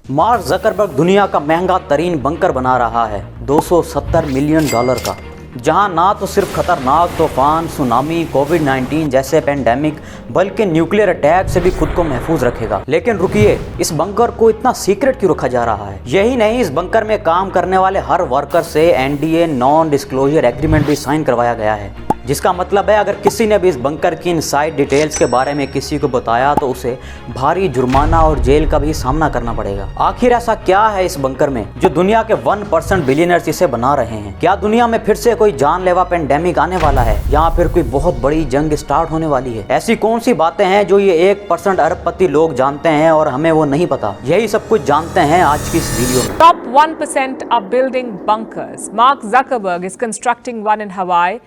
Mark Zuckerberg दुनिया का महंगा तरीन बंकर बना रहा है 270 मिलियन डॉलर का, जहां ना तो सिर्फ खतरनाक तूफान, सुनामी, कोविड-19 जैसे पेंडेमिक बल्कि न्यूक्लियर अटैक से भी खुद को महफूज रखेगा। लेकिन रुकिए, इस बंकर को इतना सीक्रेट क्यों रखा जा रहा है? यही नहीं, इस बंकर में काम करने वाले हर वर्कर से NDA नॉन डिस्क्लोजर एग्रीमेंट भी साइन करवाया गया है, जिसका मतलब है अगर किसी ने भी इस बंकर की इनसाइड डिटेल्स के बारे में किसी को बताया तो उसे भारी जुर्माना और जेल का भी सामना करना पड़ेगा। आखिर ऐसा क्या है इस बंकर में जो दुनिया के 1% बिलियनर्स इसे बना रहे हैं? क्या दुनिया में फिर से कोई जानलेवा पेंडेमिक आने वाला है या फिर कोई बहुत बड़ी जंग स्टार्ट होने वाली है? ऐसी कौन सी बातें हैं जो ये 1% अरबपति लोग जानते हैं और हमें वो नहीं पता? यही सब कुछ जानते हैं आज की इस वीडियो में। Top 1% are building bunkers. Mark Zuckerberg is constructing one in Hawaii.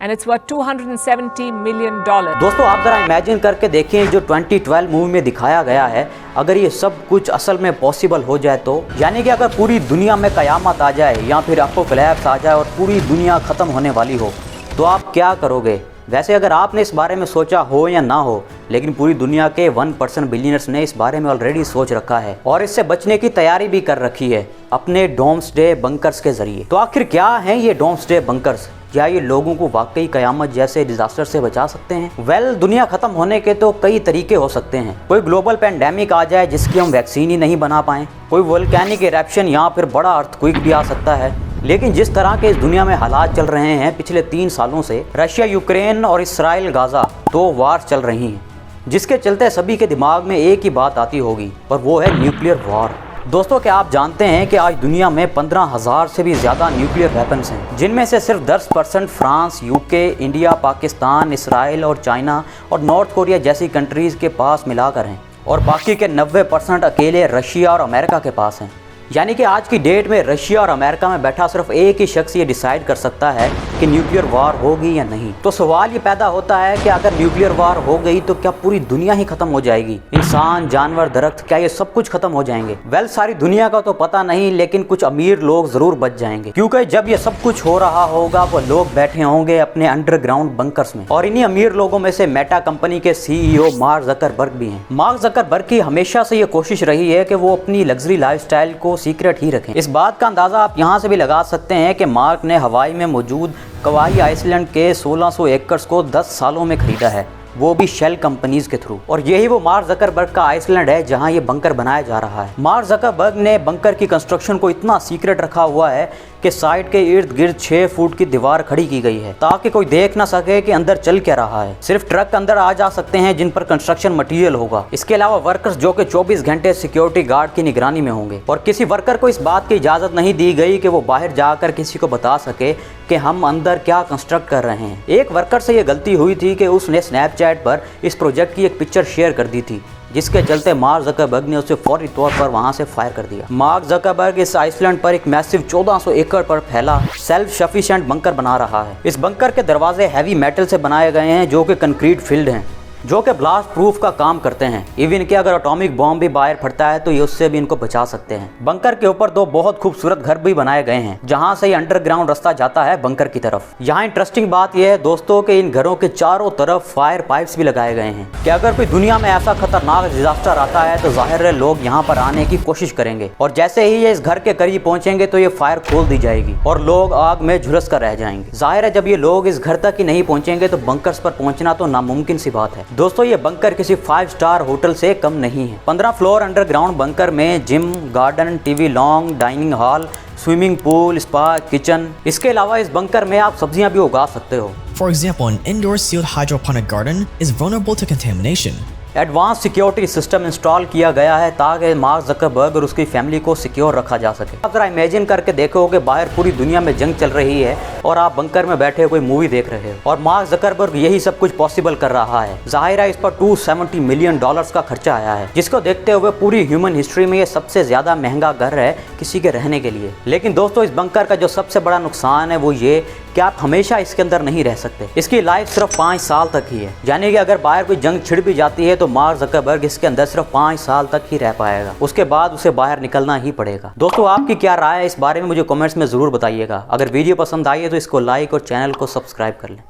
And it's worth $270 million. दोस्तों, आप जरा इमेजिन करके देखें जो 2012 मूवी में दिखाया गया है, अगर ये सब कुछ असल में पॉसिबल हो जाए तो, यानी कि अगर पूरी दुनिया में कयामत आ जाए या फिर अपोकैलिप्स आ जाए और पूरी दुनिया ख़त्म होने वाली हो, तो आप क्या करोगे? वैसे अगर आपने इस बारे में सोचा हो या ना हो, लेकिन पूरी दुनिया के 1% बिलियनर्स ने इस बारे में ऑलरेडी सोच रखा है और इससे बचने की तैयारी भी कर रखी है अपने डोम्सडे बंकर्स के जरिए। तो आखिर क्या है ये डोम्सडे बंकर्स? क्या ये लोगों को वाकई कयामत जैसे डिजास्टर से बचा सकते हैं? वेल, दुनिया खत्म होने के तो कई तरीके हो सकते हैं। कोई ग्लोबल पेंडेमिक आ जाए जिसकी हम वैक्सीन ही नहीं बना पाएं, कोई वोल्केनिक इरप्शन या फिर बड़ा अर्थक्वेक भी आ सकता है। लेकिन जिस तरह के इस दुनिया में हालात चल रहे हैं पिछले 3 सालों से, रशिया यूक्रेन और इसराइल गाजा 2 वार चल रही हैं, जिसके चलते सभी के दिमाग में एक ही बात आती होगी और वो है न्यूक्लियर वॉर। दोस्तों, क्या आप जानते हैं कि आज दुनिया में 15,000 से भी ज़्यादा न्यूक्लियर वेपन्स हैं, जिनमें से सिर्फ 10% France, UK, India, Pakistan, Israel और चाइना और नॉर्थ कोरिया जैसी कंट्रीज़ के पास मिलाकर हैं, और बाकी के 90% अकेले रशिया और अमेरिका के पास हैं। यानी कि आज की डेट में रशिया और अमेरिका में बैठा सिर्फ एक ही शख्स ये डिसाइड कर सकता है कि न्यूक्लियर वार होगी या नहीं। तो सवाल ये पैदा होता है कि अगर न्यूक्लियर वार हो गई तो क्या पूरी दुनिया ही खत्म हो जाएगी? इंसान, जानवर, दरख्त, क्या ये सब कुछ खत्म हो जाएंगे? वेल, सारी दुनिया का तो पता नहीं, लेकिन कुछ अमीर लोग जरूर बच जाएंगे, क्योंकि जब ये सब कुछ हो रहा होगा वो लोग बैठे होंगे अपने अंडरग्राउंड बंकर्स में। और इन्हीं अमीर लोगों में से मेटा कंपनी के CEO मार्क ज़करबर्ग भी हैं। मार्क ज़करबर्ग की हमेशा से ये कोशिश रही है कि वो अपनी लग्जरी लाइफस्टाइल को सीक्रेट ही रखें। इस बात का अंदाजा आप यहाँ से भी लगा सकते हैं कि मार्क ने हवाई में मौजूद कवाई आइसलैंड के 1600 एकड़ को 10 सालों में खरीदा है, वो भी शेल कंपनीज के थ्रू। और यही वो मार्क ज़करबर्ग का आइसलैंड है जहां ये बंकर बनाया जा रहा है। मार्क ज़करबर्ग ने बंकर की कंस्ट्रक्शन को इतना सीक्रेट रखा हुआ है कि साइड के इर्द गिर्द 6 फुट की दीवार खड़ी की गई है ताकि कोई देख ना सके कि अंदर चल क्या रहा है। सिर्फ ट्रक अंदर आ जा सकते हैं जिन पर कंस्ट्रक्शन मटेरियल होगा। इसके अलावा वर्कर्स जो कि 24 घंटे सिक्योरिटी गार्ड की निगरानी में होंगे, और किसी वर्कर को इस बात की इजाज़त नहीं दी गई कि वो बाहर जाकर किसी को बता सके कि हम अंदर क्या कंस्ट्रक्ट कर रहे हैं। एक वर्कर से ये गलती हुई थी कि उसने स्नैपचैट पर इस प्रोजेक्ट की एक पिक्चर शेयर कर दी थी, जिसके चलते मार्क ज़करबर्ग ने उसे फौरी तौर पर वहां से फायर कर दिया। मार्क ज़करबर्ग इस आइसलैंड पर एक मैसिव 1400 एकड़ पर फैला सेल्फ सफिशिएंट बंकर बना रहा है। इस बंकर के दरवाजे हैवी मेटल से बनाए गए हैं जो कि कंक्रीट फिल्ड हैं, जो कि ब्लास्ट प्रूफ का काम करते हैं। इवन कि अगर एटॉमिक बॉम्ब भी बाहर फटता है तो ये उससे भी इनको बचा सकते हैं। बंकर के ऊपर 2 बहुत खूबसूरत घर भी बनाए गए हैं जहां से अंडरग्राउंड रास्ता जाता है बंकर की तरफ। यहाँ इंटरेस्टिंग बात यह है दोस्तों कि इन घरों के चारों तरफ फायर पाइप्स भी लगाए गए हैं कि अगर कोई दुनिया में ऐसा खतरनाक डिजास्टर आता है तो जाहिर है लोग यहाँ पर आने की कोशिश करेंगे, और जैसे ही ये इस घर के करीब पहुंचेंगे तो ये फायर खोल दी जाएगी और लोग आग में झुलस कर रह जाएंगे। जाहिर है जब ये लोग इस घर तक ही नहीं पहुंचेंगे तो बंकर्स पर पहुंचना तो नामुमकिन सी बात है। दोस्तों, ये बंकर किसी 5 स्टार होटल से कम नहीं है। 15 फ्लोर अंडरग्राउंड बंकर में gym, garden, TV long, dining hall, swimming pool, spa, kitchen. इसके अलावा इस बंकर में आप सब्जियां भी उगा सकते हो। For example, an indoor sealed hydroponic garden is vulnerable to contamination. Advance security system install किया गया है ताकि मार्क ज़करबर्ग और उसकी फैमिली को सिक्योर रखा जा सके। आप जरा इमेजिन करके देखो कि बाहर पूरी दुनिया में जंग चल रही है और आप बंकर में बैठे कोई मूवी देख रहे हो, और मार्क ज़करबर्ग यही सब कुछ पॉसिबल कर रहा है। जाहिर है इस पर $270 मिलियन का खर्चा आया है, जिसको देखते हुए पूरी ह्यूमन हिस्ट्री में ये सबसे ज्यादा महंगा घर है किसी के रहने के लिए। लेकिन दोस्तों, इस बंकर का जो सबसे बड़ा नुकसान है वो ये कि आप हमेशा इसके अंदर नहीं रह सकते। इसकी लाइफ सिर्फ 5 साल तक ही है, यानी कि अगर बाहर कोई जंग छिड़ भी जाती है तो मार्क ज़करबर्ग इसके अंदर सिर्फ 5 साल तक ही रह पाएगा, उसके बाद उसे बाहर निकलना ही पड़ेगा। दोस्तों, आपकी क्या राय है इस बारे में मुझे कमेंट्स में ज़रूर बताइएगा। अगर वीडियो पसंद आई है तो इसको लाइक और चैनल को सब्सक्राइब कर लें।